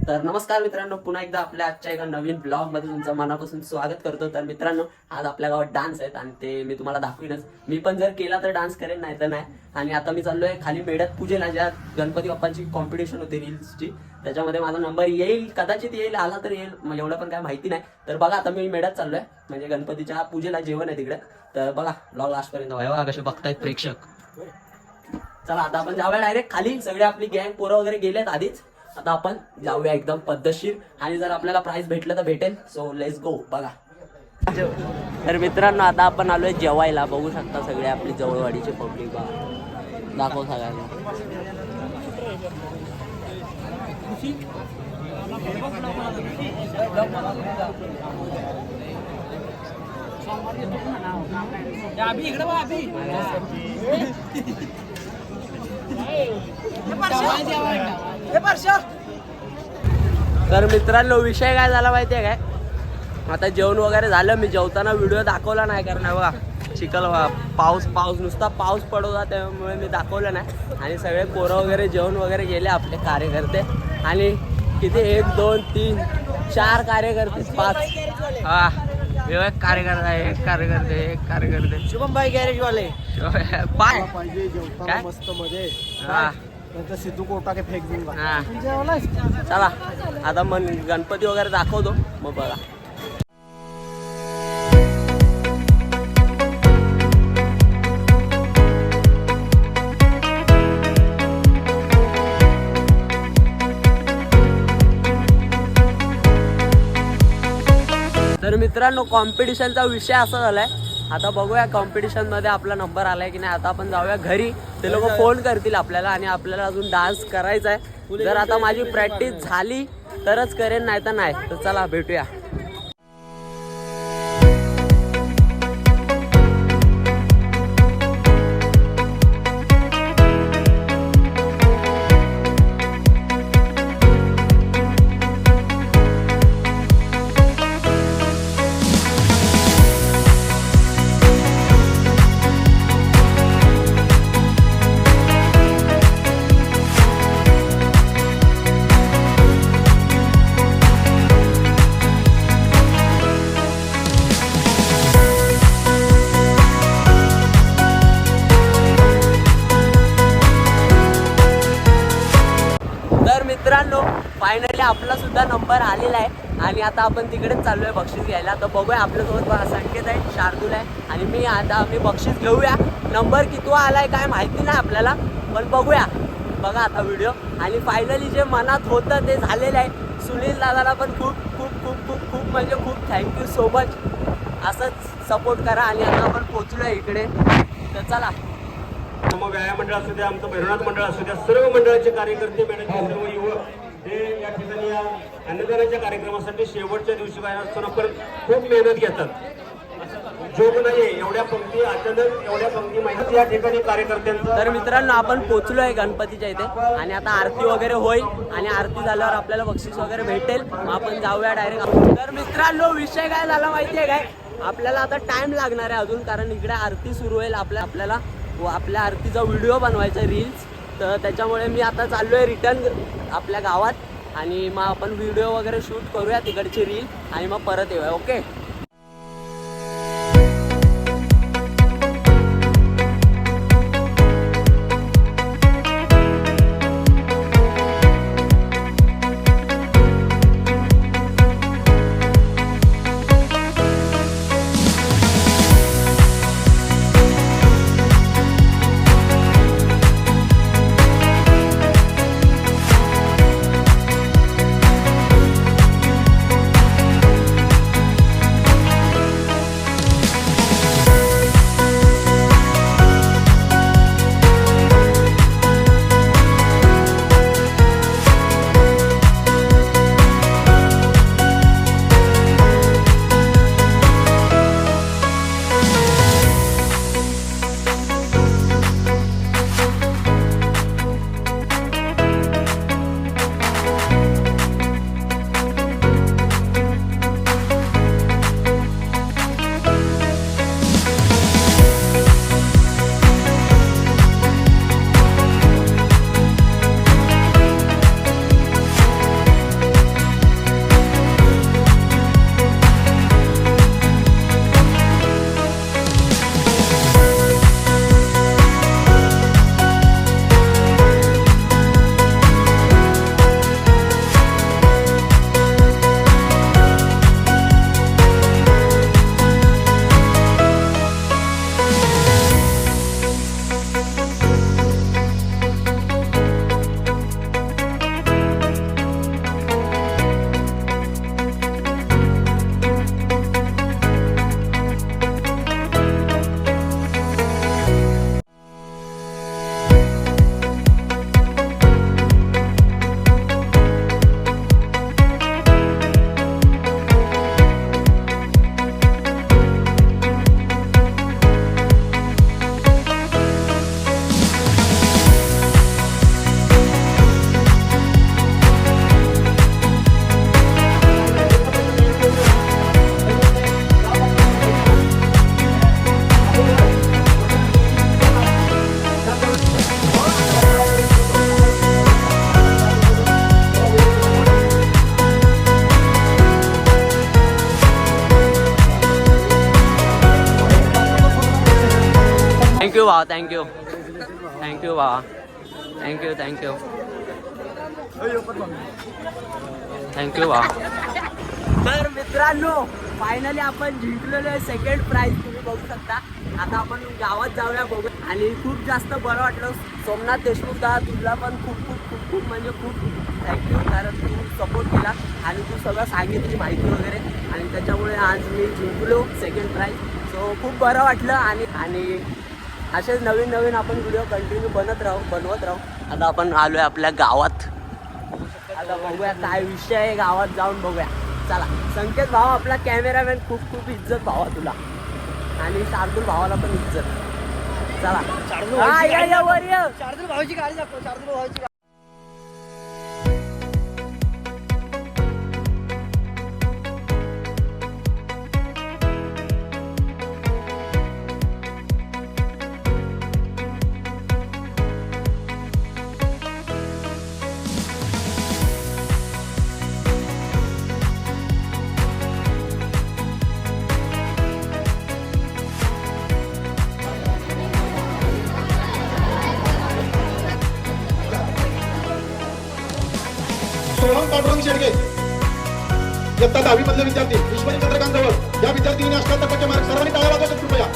तर नमस्कार मित्रांनो, पुन्हा एकदा आपल्या आजच्या एका नवीन ब्लॉग मध्ये तुमचं मनापासून स्वागत करतो. तर मित्रांनो, आज आपल्या गावात डान्स आहेत आणि ते मी तुम्हाला दाखवीनच. मी पण जर केला तर डान्स करेन, नाही तर नाही. आणि आता मी चाललोय खाली मेढ्यात पूजेला, ज्या गणपती बाप्पांची कॉम्पिटिशन होती रील्सची. त्याच्यामध्ये माझा नंबर येईल, कदाचित येईल, आला तर येईल, एवढं पण काय माहिती नाही. तर बघा, आता मी मेढ्यात चाललोय, म्हणजे गणपतीच्या पूजेला जेवण आहे तिकडे. तर बघा, ब्लॉग लास्टपर्यंत बघा कसे बघतायत प्रेक्षक. चला आता आपण जाऊया डायरेक्ट खाली. सगळे आपली गँग पोरं वगैरे गेलेत आधीच. आता आपण जाऊया एकदम पद्धतशीर, आणि जर आपल्याला प्राइस भेटलं तर भेटेल. So let's go. बघा, तर मित्रांनो, आता आपण आलोय जेवायला. बघू शकता सगळे आपली जवळवाडीचे पब्लिक. बघा, दाखव सगळ्यांना. तर मित्रांनो, विषय काय झाला माहितीये काय, आता जेवण वगैरे झालं. मी जेवताना व्हिडिओ दाखवला नाही, कारण बघा चिखल, पाऊस नुसता पाऊस पडत होता, त्यामुळे मी दाखवलं नाही. आणि सगळे पोरं वगैरे जेवण वगैरे गेले, आपले कार्यकर्ते. आणि किती 1 2 3 4 कार्यकर्ते, 5. हा, एक कार्यकर्ते शुभम भाई गॅरेज वाले पाय पाहिजे जेवताना मस्त मध्ये. हा, नंतर सिद्धू कोटा के फेक दूंगा. हा. चला आता मग गणपती वगैरे दाखवतो, मग बघा. तर मित्रांनो, कॉम्पिटिशनचा विषय असा झालाय. आता बघूया कॉम्पिटिशन मध्ये आपला नंबर आलाय की नाही. आता आपण जाऊया घरी, ते लोक फोन करतील आपल्याला, आणि आपल्याला अजून डान्स करायचा आहे. जर आता माझी प्रॅक्टिस झाली तरच करेन, नाही तर नाही. तर चला भेटूया. मित्रांनो, फायनली आपला सुद्धा नंबर आलेला आहे, आणि आता आपण तिकडेच चाललोय बक्षीस घ्यायला. तर बघूया, आपल्यासोबत बघा संकेत आहे, शार्दूल आहे, आणि मी. आता आम्ही बक्षीस घेऊया. नंबर किती आलाय काय माहिती नाही आपल्याला, पण बघूया. बघा आता व्हिडिओ. आणि फायनली जे मनात होतं ते झालेलं आहे. सुनील दादाला पण खूप खूप खूप खूप खूप म्हणजे खूप थँक्यू सो मच. असंच सपोर्ट करा. आणि आता आपण पोचलोय इकडे. तर चला. मग व्यायाम मंडळ असू द्या, आमचं भैरवनाथ मंडळ असू द्या, सर्व मंडळाचे कार्यकर्ते, मॅनेजर, सर्व युवक हे या ठिकाणी या अन्नदानाच्या कार्यक्रमासाठी शेवटच्या दिवशी बाहेर असताना परत खूप मेहनत घेतात. जोग नाही, एवढ्या पंक्ती अचानक, एवढ्या पंक्ती माहिती या ठिकाणी कार्यकर्त्यांचं. तर मित्रांनो, आपण पोचलोय गणपतीच्या इथे, आणि आता आरती वगैरे होईल, आणि आरती झाल्यावर आपल्याला बक्षीस वगैरे भेटेल. मग आपण जाऊया डायरेक्ट. तर मित्रांनो, विषय काय झाला माहितीये काय, आपल्याला आता टाइम लागणार आहे अजून, कारण इकडे आरती सुरू होईल. आपल्याला आपल्या आरतीचा व्हिडिओ बनवायचा, रील्स. तर त्याच्यामुळे मी आता चाललोय रिटर्न आपल्या गावात, आणि मग आपण व्हिडिओ वगैरे शूट करूया तिकडची रील, आणि मग परत येऊया. ओके. भावा, थँक्यू थँक्यू भावा, थँक्यू थँक्यू थँक्यू भावा. तर मित्रांनो फायनली आपण जिंकलेलो आहे सेकंड प्राइज, तुम्ही बघू शकता. आता आपण गावात जाऊया बघू. आणि खूप जास्त बरं वाटलं. सोमनाथ देशमुख दा तुला पण खूप खूप खूप खूप म्हणजे खूप थँक्यू, कारण तू सपोर्ट केला आणि तू सगळं सांगितली माहिती वगैरे, आणि त्याच्यामुळे आज मी जिंकलो सेकंड प्राइज. सो खूप बरं वाटलं. आणि असेच नवीन नवीन आपण व्हिडिओ कंटिन्यू बनवत राहू. आता आपण आलो आहे आपल्या गावात. आता बघूया काय विषय आहे, गावात जाऊन बघूया. चला. संकेत भाव आपला कॅमेरामॅन, खूप खूप इज्जत भावा तुला, आणि शार्दूल भावाला पण इज्जत. चला या वर ये. शार्दूल भाऊची गाडी दाखव. शार्दूल भाऊची सोहम पांडुरंग शेडगे इयत्ता 10वी मधले विद्यार्थी ईश्वरी चंद्रकांत या विद्यार्थिनीने 88% मार्क. सर्वांनी टाळ्या वाजवा कृपया.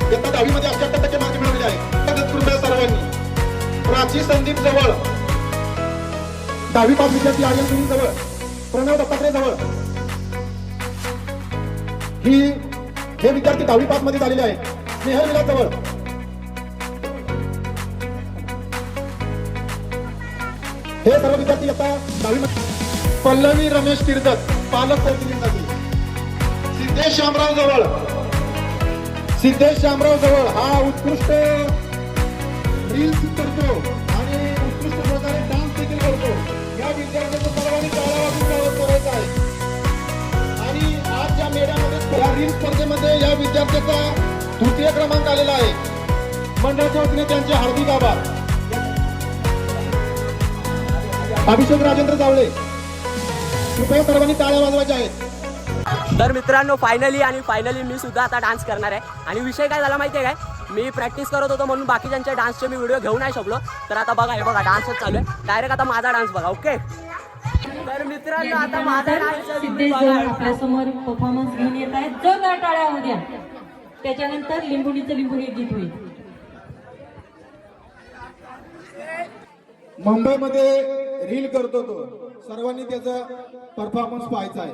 इयत्ता 10वी मध्ये 88% मार्क मिळवलेले आहेत कृपया सर्वांनी. प्राची संदीप जवळ 10वी पास विद्यार्थी आर्यन सुनील जवळ, प्रणव दत्तात्रय जवळ हे विद्यार्थी 10वी पास मध्ये झालेले आहेत. स्नेहल विलास जवळ, हे सर्व विद्यार्थी आता 10वी मध्ये. पल्लवी रमेश किर्दत पालक कौशल्यांसाठी. सिद्धेश शामराव जवळ हा उत्कृष्ट रील्स करतो आणि उत्कृष्ट प्रकारे डान्स देखील करतो. या विद्यार्थ्यांचं सर्वांनी टाळ्या वाजून स्वागत करायचं आहे. आणि आज या मेळ्यामध्ये या रील्स स्पर्धेमध्ये या विद्यार्थ्याचा 3य क्रमांक आलेला आहे. मंडळाच्या वतीने त्यांचे हार्दिक आभार. अभिषेक राजेंद्र जावळे कृपया सर्वांनी टाळ्या वाजवायच्या आहेत. तर मित्रांनो फायनली मी सुद्धा आता डान्स करणार आहे. आणि विषय काय झाला माहिती आहे काय, मी प्रॅक्टिस करत होतो म्हणून बाकीच्यांच्या डान्सचे मी व्हिडिओ घेऊ नाही शकलो. तर आता बघा, हे बघा डान्सच चालू आहे. डायरेक्ट आता माझा डान्स बघा. ओके. तर मित्रांनो आता माझा डान्स आपल्यासमोर परफॉर्मन्स घेऊन येत आहेत. जोरदार टाळ्या होऊ द्या. त्याच्यानंतर लिंबुणीचं लिंबू हे गीत होईल. मुंबईमध्ये रील करतो तो, सर्वांनी त्याचा परफॉर्मन्स पाहायचा आहे.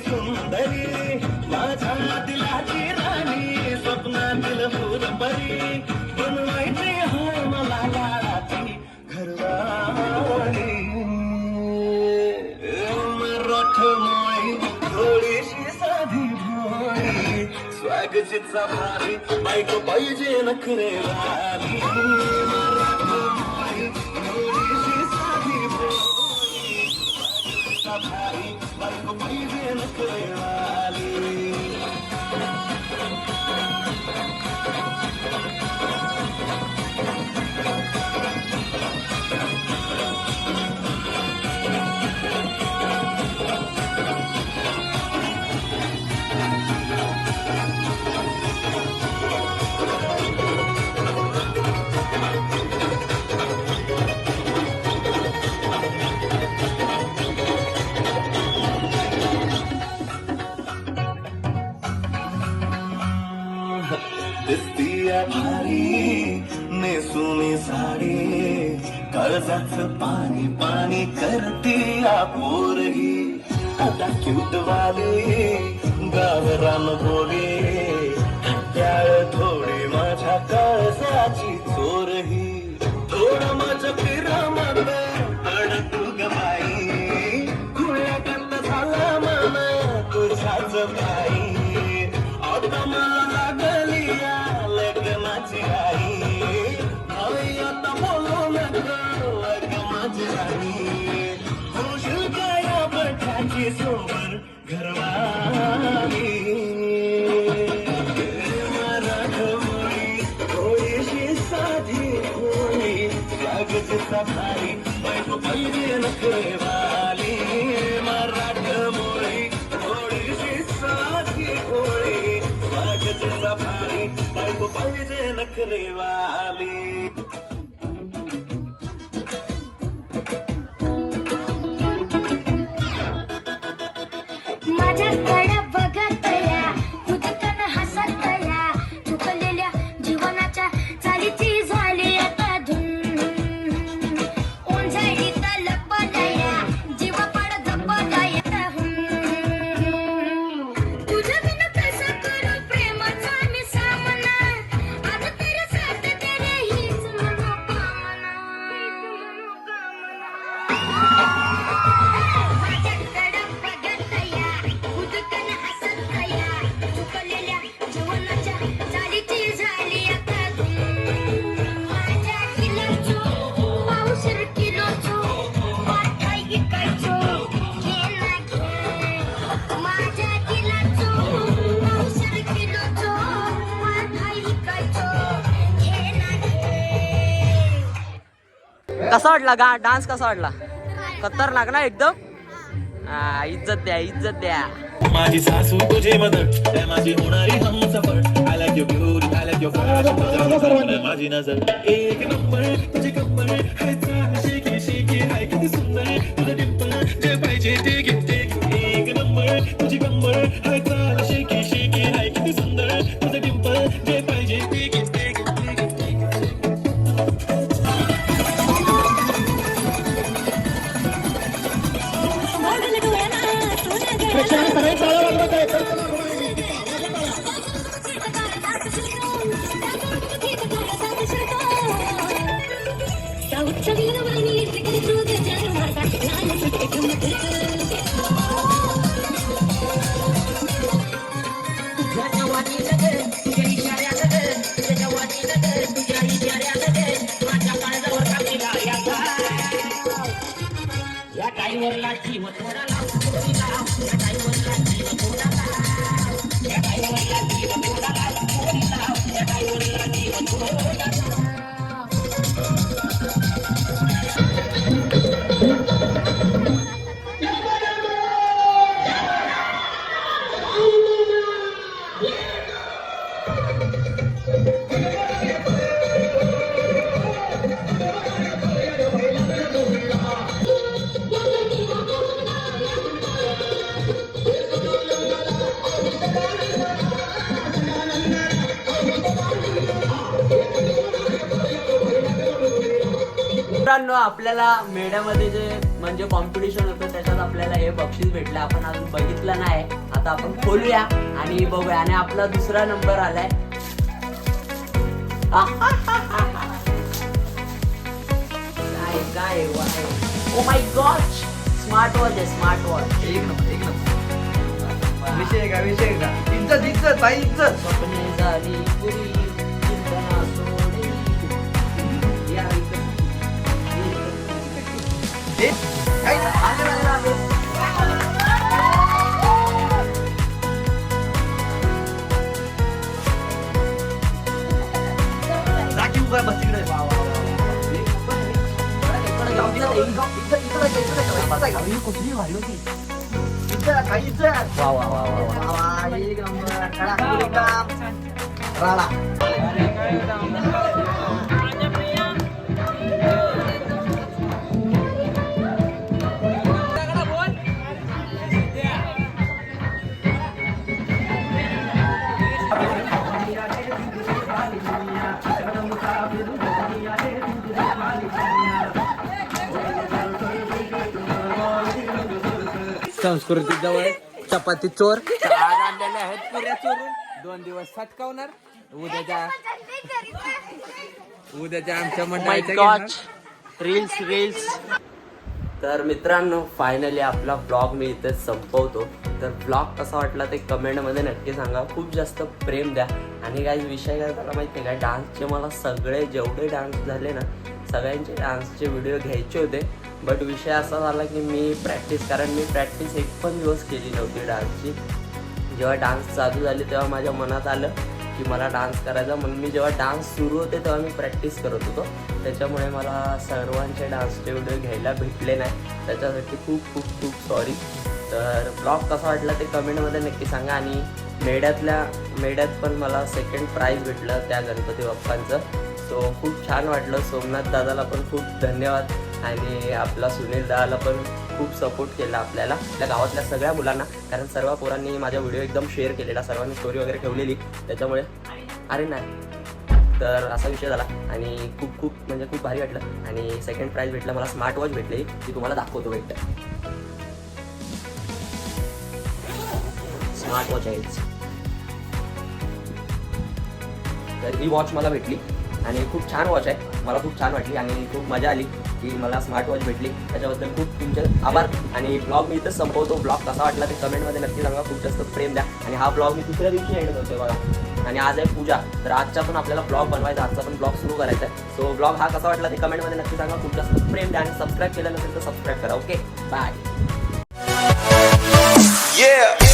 सुंदरी माझ्या दिलाची राणी, स्वप्नातील फुलपरी बनवायची हाय मला लाडाची घरवाणी. मराठ मोळी थोडीशी साधी भोळी, स्वागतीचा भारी बायको पाहिजे नखरेवाली. मराठ मोळी थोडीशी साधी भोळी, स्वागतीचा भारी बायको पाहिजे नखरेवाली. दिसतीया भारी नेसुनी साडी, काळजाचं पाणी पाणी करते पोरही. आता क्यूटवाली गावरान बोली, त्याळ थोडी माझ्या काळजाची चोरही. थोडं माझ्या पिरामध्ये नखरे वाली. माझ्याकडे बघत या खुदकन हसत या चुकलेल्या जीवनाच्या चालीची झाली आता धूम ओंझळी लपलाया जीव पड जपलाया तुझ्या बिन कसं करू प्रेमाचा मी सामना आज तेरे साथ तेरे हीच मनोकामना माझ्याकडे बघत या खुदकन हसत या चुकलेल्या जीवनाच्या चालीची झाली आता धूम माझ्या किलोचो पावसर किलोचो वाटाय इकायचो घे ना घे माझ्या किलोचो पावसर किलोचो वाटाय इकायचो घे ना घे. कसा वाटला डान्स कसा वाटला? खतरनाक ना एकदम. इज्जत द्या, इज्जत द्या. माझी सासू तुझे मदत त्या माझी होणारी Humsafar. I like your beauty, I like your माझी नजर एक नंबर तुझे कंबर हाय चाल शेकी शेकी हाय किती सुंदर तुझं डिंपल जे पाहिजे ते घे ते घे. एक नंबर तुझी कंबर हाय चाल शेकी शेकी हाय किती सुंदर तुझं डिंपल जे पाहिजे ते घे ते घे ते घे ते घे. प्रेक्षकांनी सगळे टाळ्या वाजवत आहेत. कल्पना गुणांनी. मित्रांनो, आपल्याला मेळ्यामध्ये जे म्हणजे कॉम्पिटिशन होतं त्याच्यात आपल्याला हे बक्षीस भेटलं. आपण अजून बघितलं नाही. आता आपण खोलूया आणि बघूया. आणि आपला दुसरा नंबर आलाय. काय oh my God, smart watch आहे, स्मार्ट वॉच. एक नंबर, एक नंबर. विषय का इज्जत इज्जत भाई इज्जत. स्वप्ने झाली पुरी, चिंतना सोडली. या इकडे. राखीव काय बस तिकडे. कुठली भारी होती. इज्जत काही इज्जत. वा वा वा वा वा. एक नंबर. खडा काम राळा. संस्कृती जवळ चपाती चोर आज आणलेले आहेत पुऱ्या चोरून 2 दिवस सटकावणार. उद्याच्या आमच्या माय गॉड, रील्स रील्स. तर मित्रांनो, फायनली आपला ब्लॉग मी इथे संपवतो. तर ब्लॉग कसा वाटला ते कमेंटमध्ये नक्की सांगा. खूप जास्त प्रेम द्या. आणि काही विषय काय झाला माहिती आहे का, डान्सचे मला सगळे जेवढे डान्स झाले ना सगळ्यांचे डान्सचे व्हिडिओ घ्यायचे होते. बट विषय असा झाला की मी कारण मी प्रॅक्टिस एक पण दिवस केली नव्हती डान्सची. जेव्हा डान्स चालू झाले तेव्हा माझ्या मनात आलं की मला डान्स करायचा. म्हणून मी जेव्हा डान्स सुरू होते तेव्हा मी प्रॅक्टिस करत होतो. त्याच्यामुळे मला सर्वांचे डान्सचे व्हिडिओ घ्यायला भेटले नाही. त्याच्यासाठी खूप खूप खूप सॉरी. तर ब्लॉग कसा वाटला ते कमेंटमध्ये नक्की सांगा. आणि मेढ्यात पण मला सेकंड प्राईज भेटलं त्या गणपती बाप्पांचं. सो खूप छान वाटलं. सोमनाथ दादाला पण खूप धन्यवाद आणि आपला सुनील दादाला पण खूप सपोर्ट केला आपल्या गावातल्या सगळ्या मुलांना, कारण सर्व पोरांनी माझा व्हिडिओ एकदम शेअर केलेला, सर्वांनी स्टोरी वगैरे ठेवलेली, त्याच्यामुळे अरे नाही तर असा विषय झाला आणि खूप भारी वाटलं. आणि सेकंड प्राईज भेटला मला, स्मार्ट वॉच भेटली, ती तुम्हाला दाखवतो. स्मार्ट वॉच आहे तर ही वॉच मला भेटली आणि खूप छान वॉच आहे. मला खूप छान वाटली आणि खूप मजा आली की मला स्मार्ट वॉच भेटली. त्याच्याबद्दल खूप तुमचे आभार. आणि ब्लॉग मी इथंच संपवतो. ब्लॉग कसा वाटला ते कमेंटमध्ये नक्की सांगा. खूप जास्त प्रेम द्या. आणि हा ब्लॉग मी दुसऱ्या दिवशी एंड करतोय बघा. आणि आज आहे पूजा, तर आजचा पण आपल्याला ब्लॉग बनवायचा, आजचा पण ब्लॉग सुरू करायचा आहे. सो ब्लॉग हा कसा वाटला ते कमेंटमध्ये नक्की सांगा. खूप जास्त प्रेम द्या आणि सबस्क्राईब केलं नसेल तर सबस्क्राईब करा. Okay bye. Yeah.